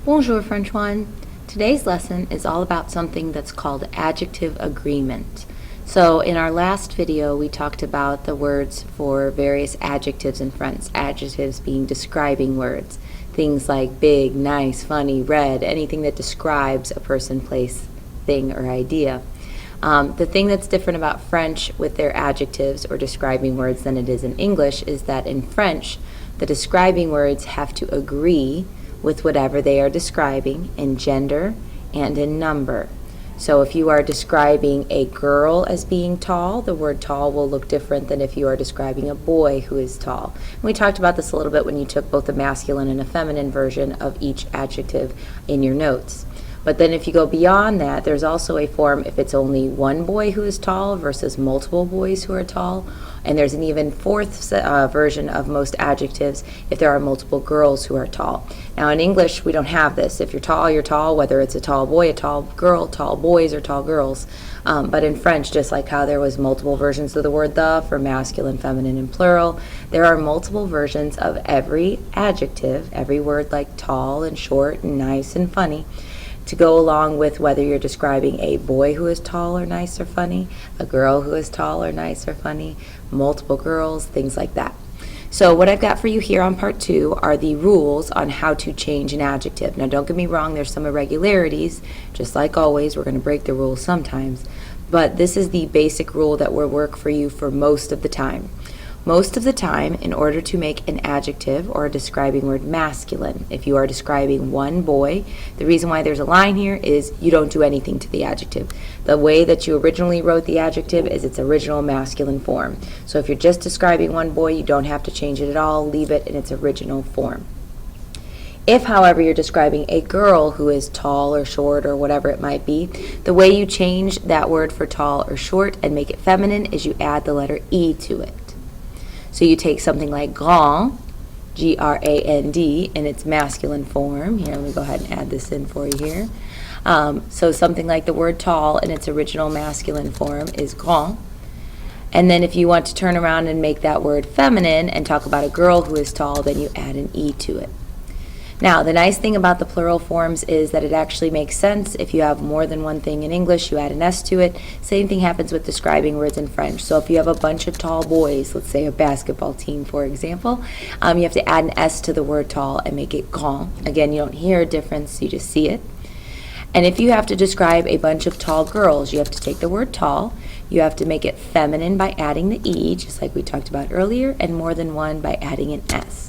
Bonjour, French one. Today's lesson is all about something that's called adjective agreement. So in our last video, we talked about the words for various adjectives in French, adjectives being describing words. Things like big, nice, funny, red, anything that describes a person, place, thing, or idea. The thing that's different about French with their adjectives or describing words than it is in English is that in French, the describing words have to agree with whatever they are describing in gender and in number. So if you are describing a girl as being tall, the word tall will look different than if you are describing a boy who is tall. And we talked about this a little bit when you took both a masculine and a feminine version of each adjective in your notes. But then if you go beyond that, there's also a form if it's only one boy who is tall versus multiple boys who are tall. And there's an even fourth version of most adjectives if there are multiple girls who are tall. Now in English, we don't have this. If you're tall, whether it's a tall boy, a tall girl, tall boys, or tall girls. But in French, just like how there was multiple versions of the word the for masculine, feminine, and plural, there are multiple versions of every adjective, every word like tall and short and nice and funny, to go along with whether you're describing a boy who is tall or nice or funny, a girl who is tall or nice or funny, multiple girls, things like that. So what I've got for you here on part 2 are the rules on how to change an adjective. Now don't get me wrong, there's some irregularities. Just like always, we're going to break the rules sometimes. But this is the basic rule that will work for you for most of the time. Most of the time, in order to make an adjective or a describing word masculine, if you are describing one boy, the reason why there's a line here is you don't do anything to the adjective. The way that you originally wrote the adjective is its original masculine form. So if you're just describing one boy, you don't have to change it at all. Leave it in its original form. If, however, you're describing a girl who is tall or short or whatever it might be, the way you change that word for tall or short and make it feminine is you add the letter E to it. So you take something like grand, G-R-A-N-D, in its masculine form. Here, let me go ahead and add this in for you here. So something like the word tall in its original masculine form is grand. And then if you want to turn around and make that word feminine and talk about a girl who is tall, then you add an E to it. Now, the nice thing about the plural forms is that it actually makes sense. If you have more than one thing in English, you add an S to it. Same thing happens with describing words in French. So if you have a bunch of tall boys, let's say a basketball team, for example, you have to add an S to the word tall and make it grand. Again, you don't hear a difference, you just see it. And if you have to describe a bunch of tall girls, you have to take the word tall, you have to make it feminine by adding the E, just like we talked about earlier, and more than one by adding an S.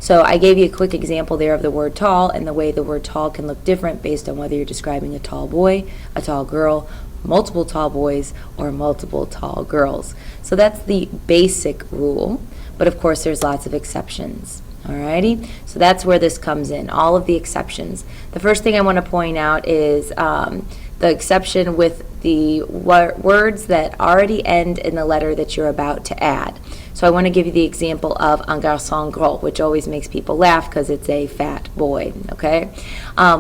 So I gave you a quick example there of the word tall and the way the word tall can look different based on whether you're describing a tall boy, a tall girl, multiple tall boys, or multiple tall girls. So that's the basic rule, but of course there's lots of exceptions. Alrighty, so that's where this comes in, all of the exceptions. The first thing I want to point out is the exception with the words that already end in the letter that you're about to add. So I want to give you the example of un garçon gros, which always makes people laugh because it's a fat boy, okay?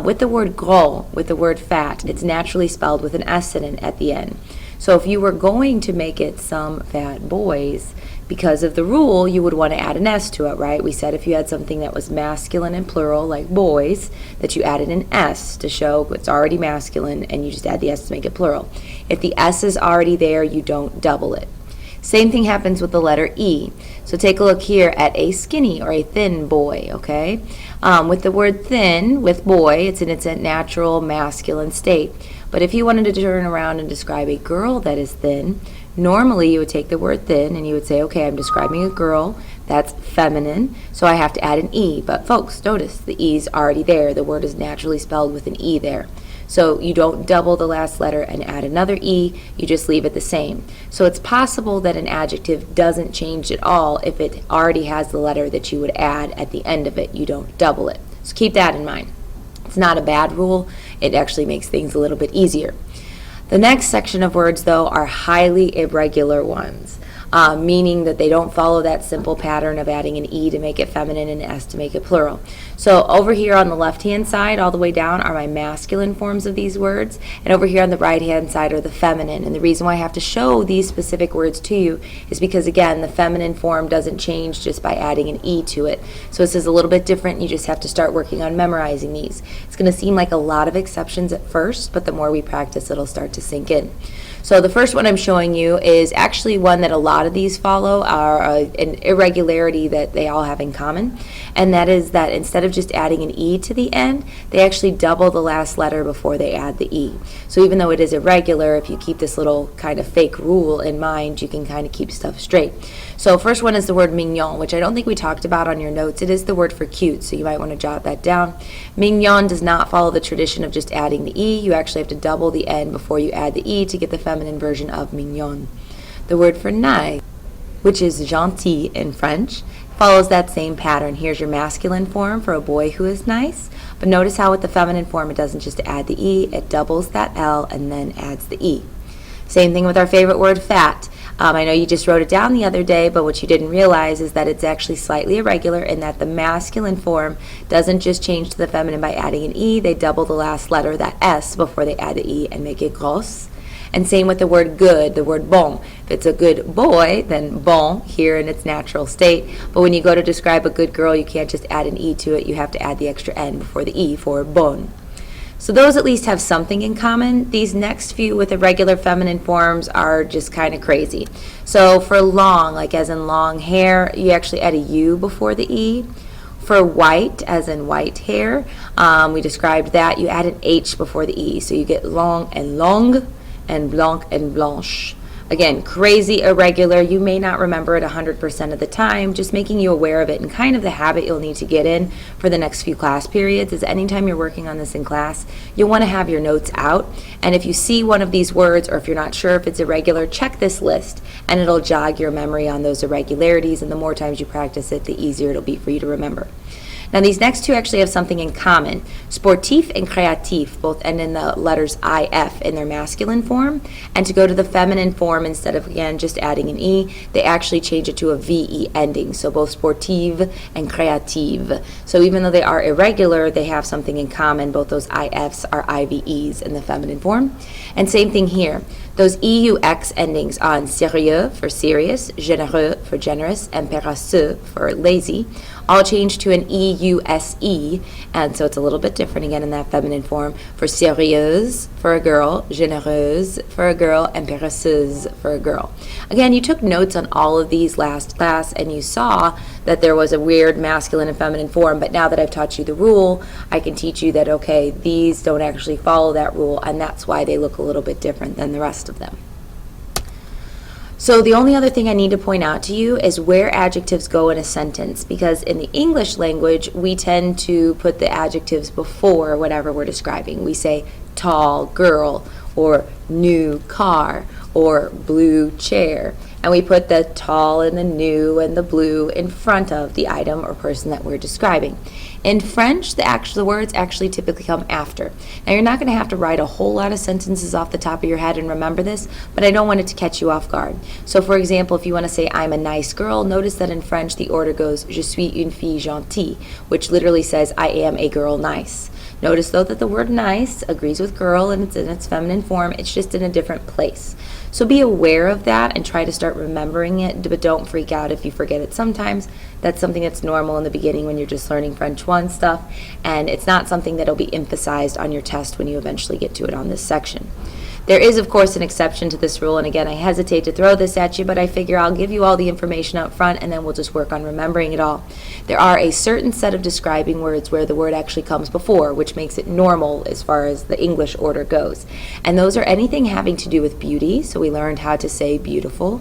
With the word gros, with the word fat, it's naturally spelled with an S in it at the end. So if you were going to make it some fat boys, because of the rule, you would want to add an S to it, right? We said if you had something that was masculine and plural, like boys, that you added an S to show it's already masculine, and you just add the S to make it plural. If the S is already there, you don't double it. Same thing happens with the letter E. So take a look here at a skinny or a thin boy, okay? With the word thin, with boy, it's in its natural masculine state. But if you wanted to turn around and describe a girl that is thin, normally you would take the word thin and you would say, okay, I'm describing a girl that's feminine, so I have to add an E. But folks, notice the E is already there. The word is naturally spelled with an E there. So you don't double the last letter and add another E, you just leave it the same. So it's possible that an adjective doesn't change at all if it already has the letter that you would add at the end of it. You don't double it. So keep that in mind. It's not a bad rule. It actually makes things a little bit easier. The next section of words, though, are highly irregular ones. meaning that they don't follow that simple pattern of adding an E to make it feminine and an S to make it plural. So over here on the left-hand side, all the way down, are my masculine forms of these words, and over here on the right-hand side are the feminine. And the reason why I have to show these specific words to you is because, again, the feminine form doesn't change just by adding an E to it. So this is a little bit different. You just have to start working on memorizing these. It's going to seem like a lot of exceptions at first, but the more we practice, it'll start to sink in. So the first one I'm showing you is actually one that a lot of these follow, are an irregularity that they all have in common, and that is that instead of just adding an E to the end, they actually double the last letter before they add the E. So even though it is irregular, if you keep this little kind of fake rule in mind, you can kind of keep stuff straight. So first one is the word mignon, which I don't think we talked about on your notes. It is the word for cute, so you might want to jot that down. Mignon does not follow the tradition of just adding the E. You actually have to double the N before you add the E to get the feminine version of mignon. The word for nice, which is gentil in French, follows that same pattern. Here's your masculine form for a boy who is nice, but notice how with the feminine form it doesn't just add the E, it doubles that L and then adds the E. Same thing with our favorite word, fat. I know you just wrote it down the other day, but what you didn't realize is that it's actually slightly irregular in that the masculine form doesn't just change to the feminine by adding an E, they double the last letter, that S, before they add the E and make it grosse. And same with the word good, the word bon. If it's a good boy, then bon, here in its natural state. But when you go to describe a good girl, you can't just add an E to it, you have to add the extra N before the E for bonne. So those at least have something in common. These next few with irregular feminine forms are just kind of crazy. So for long, like as in long hair, you actually add a U before the E. For white, as in white hair, we described that, you add an H before the E. So you get long and longue and blanc and blanche. Again, crazy irregular. You may not remember it 100% of the time, just making you aware of it and kind of the habit you'll need to get in for the next few class periods is anytime you're working on this in class, you'll want to have your notes out. And if you see one of these words or if you're not sure if it's irregular, check this list and it'll jog your memory on those irregularities, and the more times you practice it, the easier it'll be for you to remember. Now these next two actually have something in common. Sportif and créatif both end in the letters IF in their masculine form, and to go to the feminine form, instead of again just adding an E, they actually change it to a VE ending. So both sportive and créative. So even though they are irregular, they have something in common. Both those IFs are IVEs in the feminine form. And same thing here. Those EUX endings on sérieux for serious, généreux for generous, and paresseux for lazy all change to an EUSE, and so it's a little bit different again in that feminine form for sérieuse for a girl, généreuse for a girl, and paresseuse for a girl. Again, you took notes on all of these last class and you saw that there was a weird masculine and feminine form, but now that I've taught you the rule, I can teach you that, okay, these don't actually follow that rule, and that's why they look a little bit different than the rest of them. So the only other thing I need to point out to you is where adjectives go in a sentence, because in the English language, we tend to put the adjectives before whatever we're describing. We say tall girl, or new car, or blue chair. And we put the tall and the new and the blue in front of the item or person that we're describing. In French, the words actually typically come after. Now, you're not going to have to write a whole lot of sentences off the top of your head and remember this, but I don't want it to catch you off guard. So, for example, if you want to say, I'm a nice girl, notice that in French the order goes, Je suis une fille gentille, which literally says, I am a girl nice. Notice, though, that the word nice agrees with girl and it's in its feminine form. It's just in a different place. So be aware of that and try to start remembering it, but don't freak out if you forget it sometimes. That's something that's normal in the beginning when you're just learning French 1 stuff, and it's not something that'll be emphasized on your test when you eventually get to it on this section. There is, of course, an exception to this rule, and again, I hesitate to throw this at you, but I figure I'll give you all the information up front, and then we'll just work on remembering it all. There are a certain set of describing words where the word actually comes before, which makes it normal as far as the English order goes. And those are anything having to do with beauty, so we learned how to say beautiful,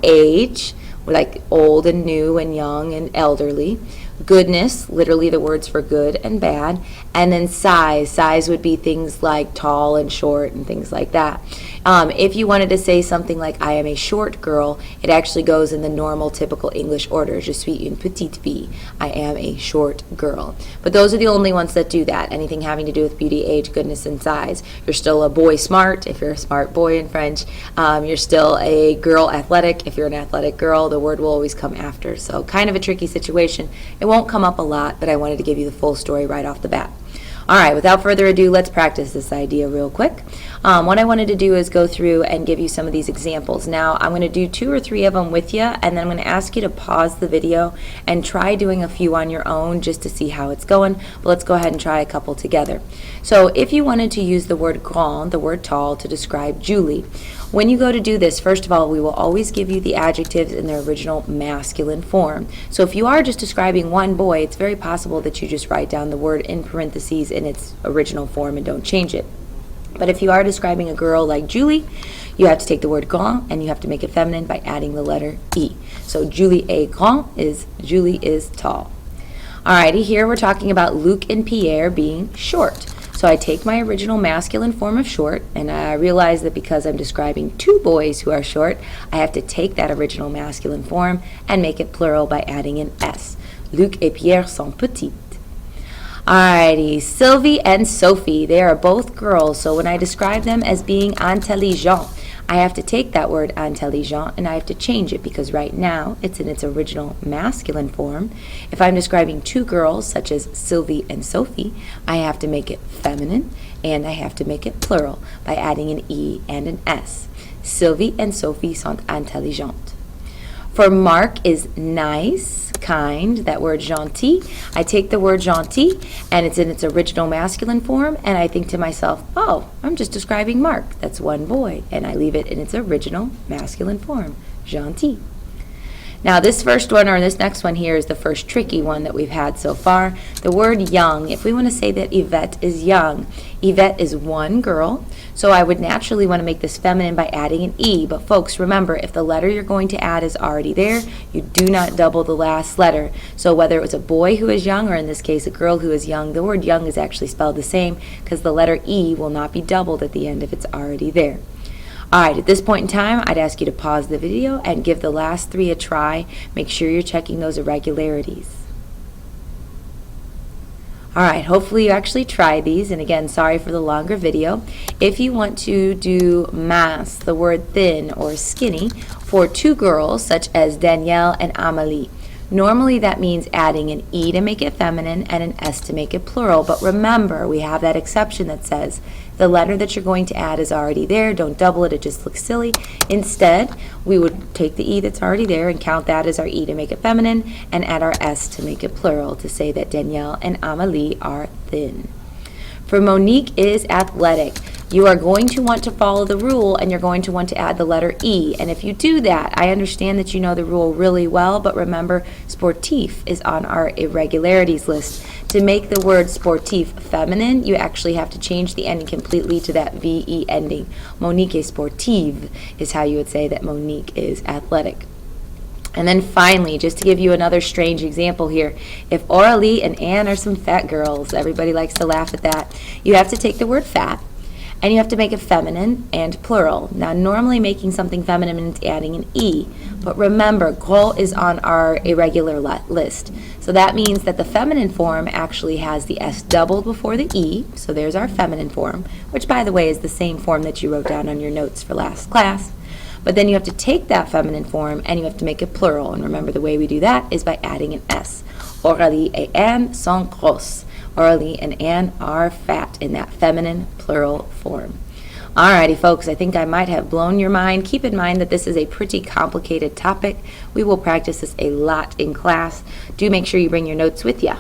age, like old and new and young and elderly, Goodness, literally the words for good and bad, and then size. Size would be things like tall and short and things like that. If you wanted to say something like I am a short girl, it actually goes in the normal, typical English order. Je suis une petite fille. I am a short girl. But those are the only ones that do that. Anything having to do with beauty, age, goodness, and size. You're still a boy smart if you're a smart boy in French. You're still a girl athletic if you're an athletic girl. The word will always come after. So kind of a tricky situation. It won't come up a lot, but I wanted to give you the full story right off the bat. All right, without further ado, let's practice this idea real quick. What I wanted to do is go through and give you some of these examples. Now, I'm going to do 2 or 3 of them with you, and then I'm going to ask you to pause the video and try doing a few on your own just to see how it's going. But let's go ahead and try a couple together. So if you wanted to use the word grand, the word tall, to describe Julie, when you go to do this, first of all, we will always give you the adjectives in their original masculine form. So if you are just describing one boy, it's very possible that you just write down the word in parentheses in its original form and don't change it. But if you are describing a girl like Julie, you have to take the word grand and you have to make it feminine by adding the letter E. So Julie est grand is Julie is tall. Alrighty, here we're talking about Luc and Pierre being short. So I take my original masculine form of short, and I realize that because I'm describing 2 boys who are short, I have to take that original masculine form and make it plural by adding an S. Luc et Pierre sont petits. Alrighty, Sylvie and Sophie, they are both girls, so when I describe them as being intelligent, I have to take that word intelligent and I have to change it because right now it's in its original masculine form. If I'm describing 2 girls, such as Sylvie and Sophie, I have to make it feminine and I have to make it plural by adding an E and an S. Sylvie and Sophie sont intelligentes. For Mark is nice, kind, that word gentil. I take the word gentil and it's in its original masculine form and I think to myself, oh, I'm just describing Mark. That's one boy. And I leave it in its original masculine form, gentil. Now this first one, or this next one here, is the first tricky one that we've had so far. The word young, if we want to say that Yvette is young, Yvette is one girl, so I would naturally want to make this feminine by adding an E. But folks, remember, if the letter you're going to add is already there, you do not double the last letter. So whether it was a boy who is young, or in this case a girl who is young, the word young is actually spelled the same because the letter E will not be doubled at the end if it's already there. Alright, at this point in time, I'd ask you to pause the video and give the last 3 a try. Make sure you're checking those irregularities. Alright, hopefully you actually try these, and again, sorry for the longer video. If you want to do mince, the word thin or skinny, for 2 girls, such as Danielle and Amélie, normally that means adding an E to make it feminine and an S to make it plural, but remember, we have that exception that says the letter that you're going to add is already there. Don't double it, it just looks silly. Instead, we would take the E that's already there and count that as our E to make it feminine and add our S to make it plural to say that Danielle and Amélie are thin. For Monique is athletic. You are going to want to follow the rule and you're going to want to add the letter E. And if you do that, I understand that you know the rule really well, but remember, sportif is on our irregularities list. To make the word sportif feminine, you actually have to change the ending completely to that VE ending. Monique est sportive is how you would say that Monique is athletic. And then finally, just to give you another strange example here, if Aurélie and Anne are some fat girls, everybody likes to laugh at that, you have to take the word fat and you have to make it feminine and plural. Now, normally making something feminine means adding an E, but remember, gros is on our irregular list. So that means that the feminine form actually has the S doubled before the E, so there's our feminine form, which by the way is the same form that you wrote down on your notes for last class. But then you have to take that feminine form and you have to make it plural. And remember, the way we do that is by adding an S. Aurélie et Anne sont grosses. Aurélie and Anne are fat in that feminine plural form. Alrighty, folks, I think I might have blown your mind. Keep in mind that this is a pretty complicated topic. We will practice this a lot in class. Do make sure you bring your notes with you.